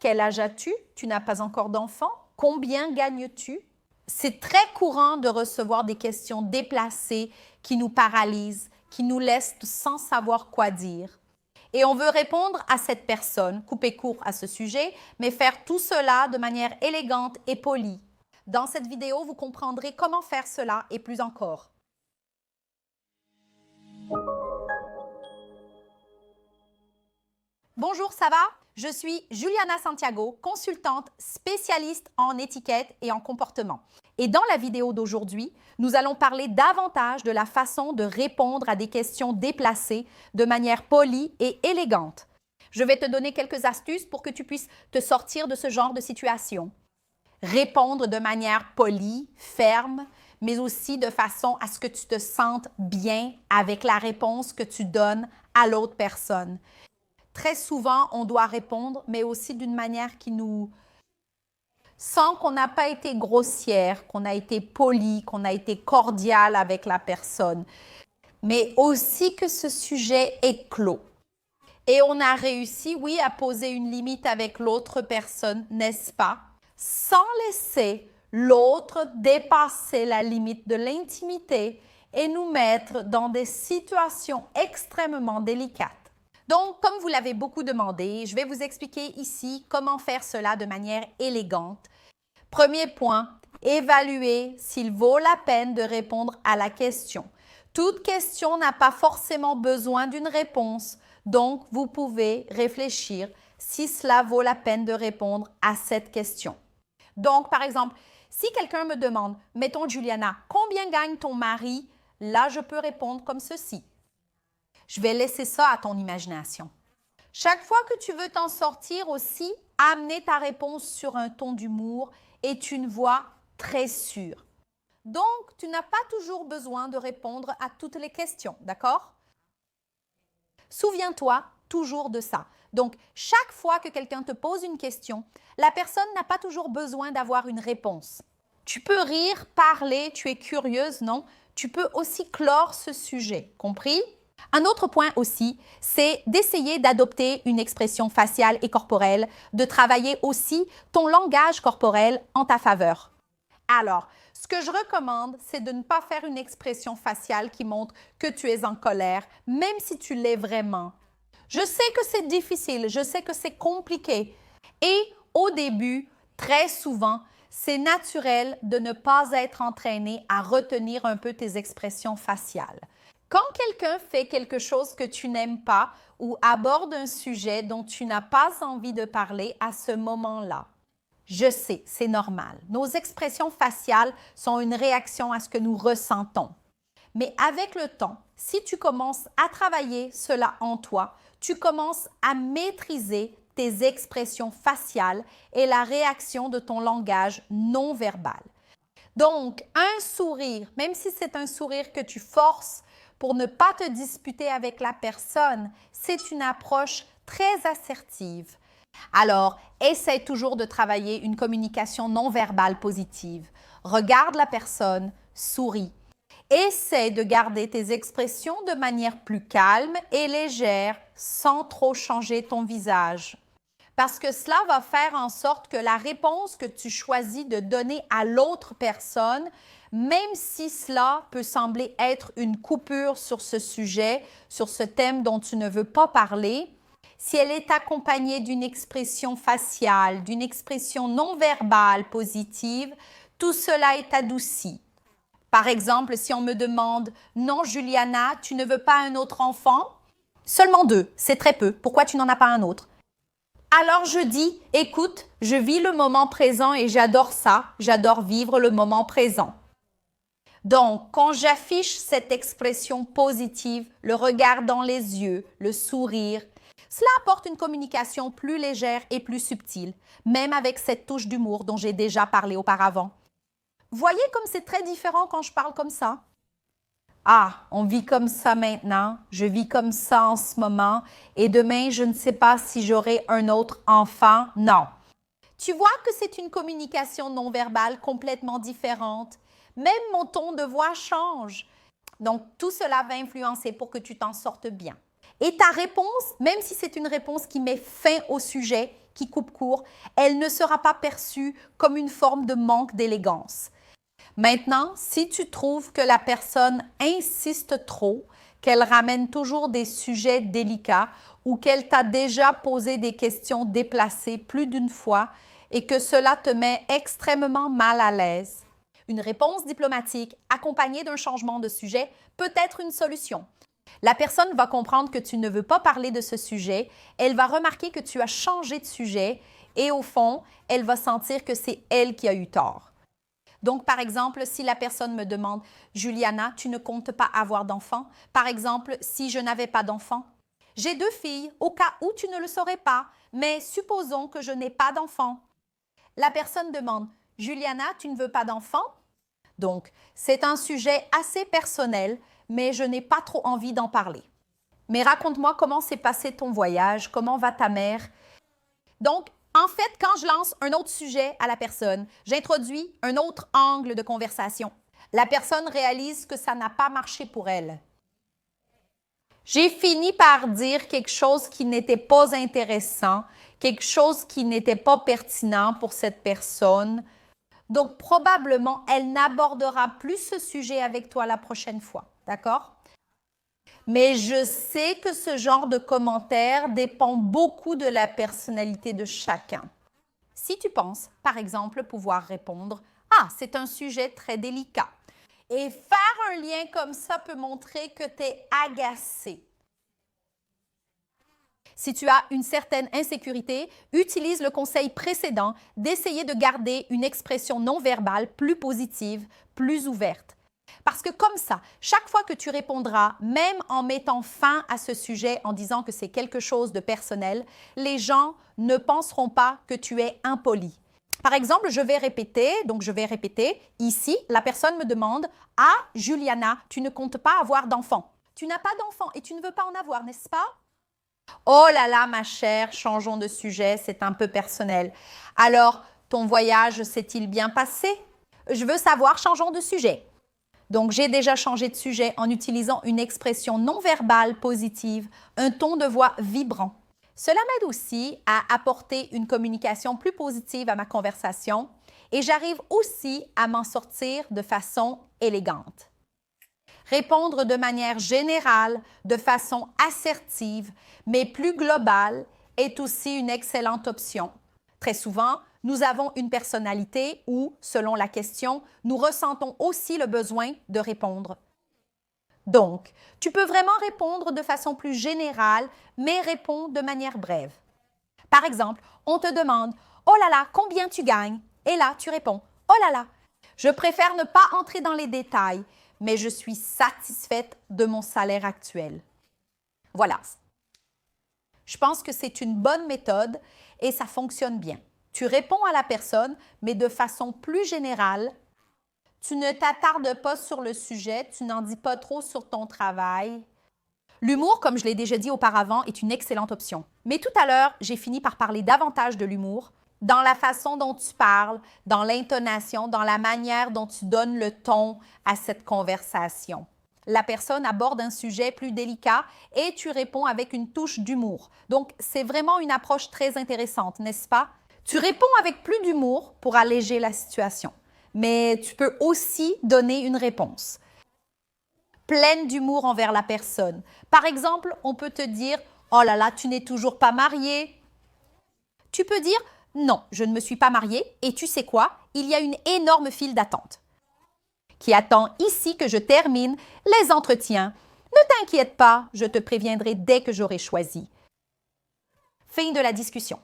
Quel âge as-tu? Tu n'as pas encore d'enfant? Combien gagnes-tu? C'est très courant de recevoir des questions déplacées qui nous paralysent, qui nous laissent sans savoir quoi dire. Et on veut répondre à cette personne, couper court à ce sujet, mais faire tout cela de manière élégante et polie. Dans cette vidéo, vous comprendrez comment faire cela et plus encore. Bonjour, ça va? Je suis Juliana Santiago, consultante spécialiste en étiquette et en comportement. Et dans la vidéo d'aujourd'hui, nous allons parler davantage de la façon de répondre à des questions déplacées de manière polie et élégante. Je vais te donner quelques astuces pour que tu puisses te sortir de ce genre de situation. Répondre de manière polie, ferme, mais aussi de façon à ce que tu te sentes bien avec la réponse que tu donnes à l'autre personne. Très souvent, on doit répondre, mais aussi d'une manière qui nous... sans qu'on n'a pas été grossière, qu'on a été poli, qu'on a été cordial avec la personne, mais aussi que ce sujet est clos. Et on a réussi, oui, à poser une limite avec l'autre personne, n'est-ce pas? Sans laisser l'autre dépasser la limite de l'intimité et nous mettre dans des situations extrêmement délicates. Donc, comme vous l'avez beaucoup demandé, je vais vous expliquer ici comment faire cela de manière élégante. Premier point, évaluer s'il vaut la peine de répondre à la question. Toute question n'a pas forcément besoin d'une réponse, donc vous pouvez réfléchir si cela vaut la peine de répondre à cette question. Donc, par exemple, si quelqu'un me demande, mettons Juliana, combien gagne ton mari? Là, je peux répondre comme ceci. Je vais laisser ça à ton imagination. Chaque fois que tu veux t'en sortir aussi, amener ta réponse sur un ton d'humour et une voix très sûre. Donc, tu n'as pas toujours besoin de répondre à toutes les questions, d'accord? Souviens-toi toujours de ça. Donc, chaque fois que quelqu'un te pose une question, la personne n'a pas toujours besoin d'avoir une réponse. Tu peux rire, parler, tu es curieuse, non? Tu peux aussi clore ce sujet, compris? Un autre point aussi, c'est d'essayer d'adopter une expression faciale et corporelle, de travailler aussi ton langage corporel en ta faveur. Alors, ce que je recommande, c'est de ne pas faire une expression faciale qui montre que tu es en colère, même si tu l'es vraiment. Je sais que c'est difficile, je sais que c'est compliqué. Et au début, très souvent, c'est naturel de ne pas être entraîné à retenir un peu tes expressions faciales. Quand quelqu'un fait quelque chose que tu n'aimes pas ou aborde un sujet dont tu n'as pas envie de parler à ce moment-là, je sais, c'est normal. Nos expressions faciales sont une réaction à ce que nous ressentons. Mais avec le temps, si tu commences à travailler cela en toi, tu commences à maîtriser tes expressions faciales et la réaction de ton langage non verbal. Donc, un sourire, même si c'est un sourire que tu forces pour ne pas te disputer avec la personne, c'est une approche très assertive. Alors, essaie toujours de travailler une communication non verbale positive. Regarde la personne, souris. Essaie de garder tes expressions de manière plus calme et légère sans trop changer ton visage. Parce que cela va faire en sorte que la réponse que tu choisis de donner à l'autre personne, même si cela peut sembler être une coupure sur ce sujet, sur ce thème dont tu ne veux pas parler, si elle est accompagnée d'une expression faciale, d'une expression non verbale positive, tout cela est adouci. Par exemple, si on me demande « Non, Juliana, tu ne veux pas un autre enfant? » Seulement 2, c'est très peu. Pourquoi tu n'en as pas un autre? Alors je dis « Écoute, je vis le moment présent et j'adore ça. J'adore vivre le moment présent. » Donc, quand j'affiche cette expression positive, le regard dans les yeux, le sourire, cela apporte une communication plus légère et plus subtile, même avec cette touche d'humour dont j'ai déjà parlé auparavant. Voyez comme c'est très différent quand je parle comme ça? Ah, on vit comme ça maintenant, je vis comme ça en ce moment et demain, je ne sais pas si j'aurai un autre enfant. Non. Tu vois que c'est une communication non verbale complètement différente. Même mon ton de voix change. Donc, tout cela va influencer pour que tu t'en sortes bien. Et ta réponse, même si c'est une réponse qui met fin au sujet, qui coupe court, elle ne sera pas perçue comme une forme de manque d'élégance. Maintenant, si tu trouves que la personne insiste trop, qu'elle ramène toujours des sujets délicats ou qu'elle t'a déjà posé des questions déplacées plus d'une fois et que cela te met extrêmement mal à l'aise, une réponse diplomatique accompagnée d'un changement de sujet peut être une solution. La personne va comprendre que tu ne veux pas parler de ce sujet, elle va remarquer que tu as changé de sujet et au fond, elle va sentir que c'est elle qui a eu tort. Donc, par exemple, si la personne me demande « Juliana, tu ne comptes pas avoir d'enfants? » Par exemple, si je n'avais pas d'enfants. J'ai 2 filles, au cas où tu ne le saurais pas, mais supposons que je n'ai pas d'enfants. La personne demande « Juliana, tu ne veux pas d'enfants? » Donc, c'est un sujet assez personnel, mais je n'ai pas trop envie d'en parler. Mais raconte-moi comment s'est passé ton voyage, comment va ta mère? Donc, en fait, quand je lance un autre sujet à la personne, j'introduis un autre angle de conversation. La personne réalise que ça n'a pas marché pour elle. J'ai fini par dire quelque chose qui n'était pas intéressant, quelque chose qui n'était pas pertinent pour cette personne. Donc, probablement, elle n'abordera plus ce sujet avec toi la prochaine fois. D'accord? Mais je sais que ce genre de commentaire dépend beaucoup de la personnalité de chacun. Si tu penses, par exemple, pouvoir répondre « Ah, c'est un sujet très délicat » et faire un lien comme ça peut montrer que tu es agacé. Si tu as une certaine insécurité, utilise le conseil précédent d'essayer de garder une expression non verbale plus positive, plus ouverte. Parce que comme ça, chaque fois que tu répondras, même en mettant fin à ce sujet, en disant que c'est quelque chose de personnel, les gens ne penseront pas que tu es impoli. Par exemple, je vais répéter ici, la personne me demande « Ah, Juliana, tu ne comptes pas avoir d'enfant. Tu n'as pas d'enfant et tu ne veux pas en avoir, n'est-ce pas? » Oh là là, ma chère, changeons de sujet, c'est un peu personnel. Alors, ton voyage s'est-il bien passé? Je veux savoir, changeons de sujet. Donc, j'ai déjà changé de sujet en utilisant une expression non verbale positive, un ton de voix vibrant. Cela m'aide aussi à apporter une communication plus positive à ma conversation et j'arrive aussi à m'en sortir de façon élégante. Répondre de manière générale, de façon assertive, mais plus globale, est aussi une excellente option. Très souvent, nous avons une personnalité où, selon la question, nous ressentons aussi le besoin de répondre. Donc, tu peux vraiment répondre de façon plus générale, mais réponds de manière brève. Par exemple, on te demande « Oh là là, combien tu gagnes? » Et là, tu réponds « Oh là là, je préfère ne pas entrer dans les détails, mais je suis satisfaite de mon salaire actuel. » Voilà. Je pense que c'est une bonne méthode et ça fonctionne bien. Tu réponds à la personne, mais de façon plus générale. Tu ne t'attardes pas sur le sujet, tu n'en dis pas trop sur ton travail. L'humour, comme je l'ai déjà dit auparavant, est une excellente option. Mais tout à l'heure, j'ai fini par parler davantage de l'humour dans la façon dont tu parles, dans l'intonation, dans la manière dont tu donnes le ton à cette conversation. La personne aborde un sujet plus délicat et tu réponds avec une touche d'humour. Donc, c'est vraiment une approche très intéressante, n'est-ce pas? Tu réponds avec plus d'humour pour alléger la situation, mais tu peux aussi donner une réponse pleine d'humour envers la personne. Par exemple, on peut te dire « Oh là là, tu n'es toujours pas marié. » Tu peux dire « Non, je ne me suis pas mariée et tu sais quoi? Il y a une énorme file d'attente qui attend ici que je termine les entretiens. Ne t'inquiète pas, je te préviendrai dès que j'aurai choisi. » Fin de la discussion.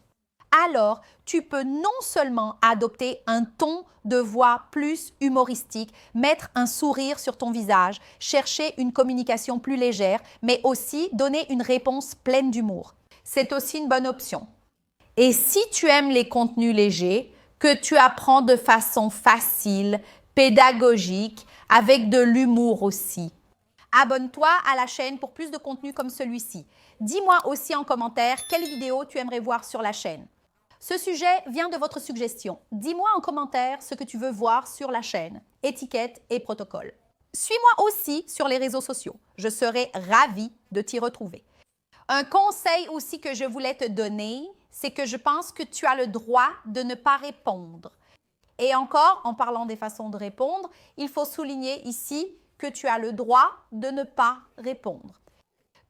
Alors, tu peux non seulement adopter un ton de voix plus humoristique, mettre un sourire sur ton visage, chercher une communication plus légère, mais aussi donner une réponse pleine d'humour. C'est aussi une bonne option. Et si tu aimes les contenus légers, que tu apprends de façon facile, pédagogique, avec de l'humour aussi, abonne-toi à la chaîne pour plus de contenu comme celui-ci. Dis-moi aussi en commentaire quelle vidéo tu aimerais voir sur la chaîne. Ce sujet vient de votre suggestion. Dis-moi en commentaire ce que tu veux voir sur la chaîne, étiquette et protocole. Suis-moi aussi sur les réseaux sociaux. Je serai ravie de t'y retrouver. Un conseil aussi que je voulais te donner, c'est que je pense que tu as le droit de ne pas répondre. Et encore, en parlant des façons de répondre, il faut souligner ici que tu as le droit de ne pas répondre.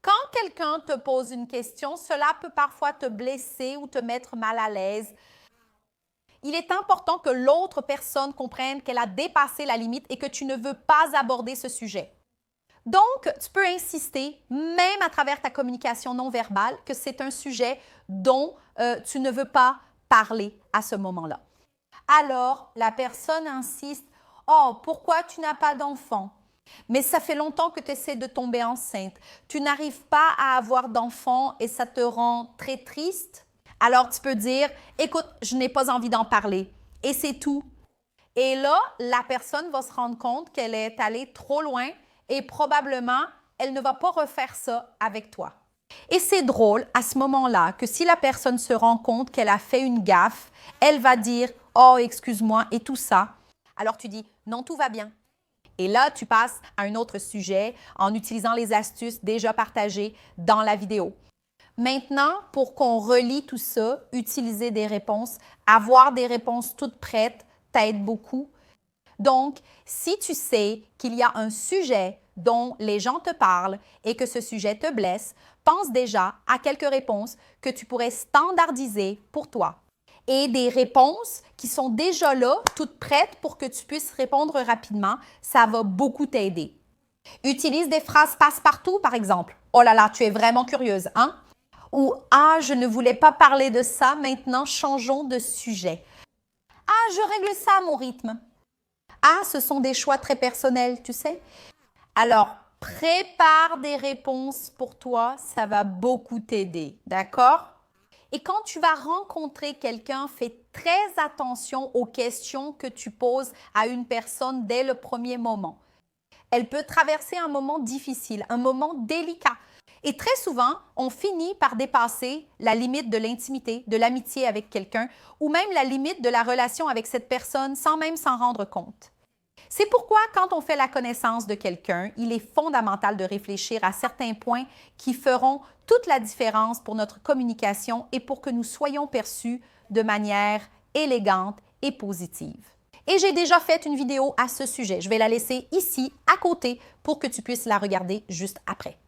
Quand quelqu'un te pose une question, cela peut parfois te blesser ou te mettre mal à l'aise. Il est important que l'autre personne comprenne qu'elle a dépassé la limite et que tu ne veux pas aborder ce sujet. Donc, tu peux insister, même à travers ta communication non verbale, que c'est un sujet dont tu ne veux pas parler à ce moment-là. Alors, la personne insiste, « Oh, pourquoi tu n'as pas d'enfant? Mais ça fait longtemps que tu essaies de tomber enceinte. Tu n'arrives pas à avoir d'enfant et ça te rend très triste? » Alors, tu peux dire, « Écoute, je n'ai pas envie d'en parler. » Et c'est tout. Et là, la personne va se rendre compte qu'elle est allée trop loin et probablement, elle ne va pas refaire ça avec toi. Et c'est drôle à ce moment-là que si la personne se rend compte qu'elle a fait une gaffe, elle va dire « Oh, excuse-moi » et tout ça. Alors tu dis « Non, tout va bien ». Et là, tu passes à un autre sujet en utilisant les astuces déjà partagées dans la vidéo. Maintenant, pour qu'on relie tout ça, utiliser des réponses, avoir des réponses toutes prêtes t'aide beaucoup. Donc, si tu sais qu'il y a un sujet dont les gens te parlent et que ce sujet te blesse, pense déjà à quelques réponses que tu pourrais standardiser pour toi. Et des réponses qui sont déjà là, toutes prêtes pour que tu puisses répondre rapidement, ça va beaucoup t'aider. Utilise des phrases passe-partout, par exemple. « Oh là là, tu es vraiment curieuse, hein? » Ou « Ah, je ne voulais pas parler de ça, maintenant changeons de sujet. »« Ah, je règle ça à mon rythme. » Ah, ce sont des choix très personnels, tu sais. Alors, prépare des réponses pour toi, ça va beaucoup t'aider, d'accord? Et quand tu vas rencontrer quelqu'un, fais très attention aux questions que tu poses à une personne dès le premier moment. Elle peut traverser un moment difficile, un moment délicat. Et très souvent, on finit par dépasser la limite de l'intimité, de l'amitié avec quelqu'un ou même la limite de la relation avec cette personne sans même s'en rendre compte. C'est pourquoi, quand on fait la connaissance de quelqu'un, il est fondamental de réfléchir à certains points qui feront toute la différence pour notre communication et pour que nous soyons perçus de manière élégante et positive. Et j'ai déjà fait une vidéo à ce sujet. Je vais la laisser ici, à côté, pour que tu puisses la regarder juste après.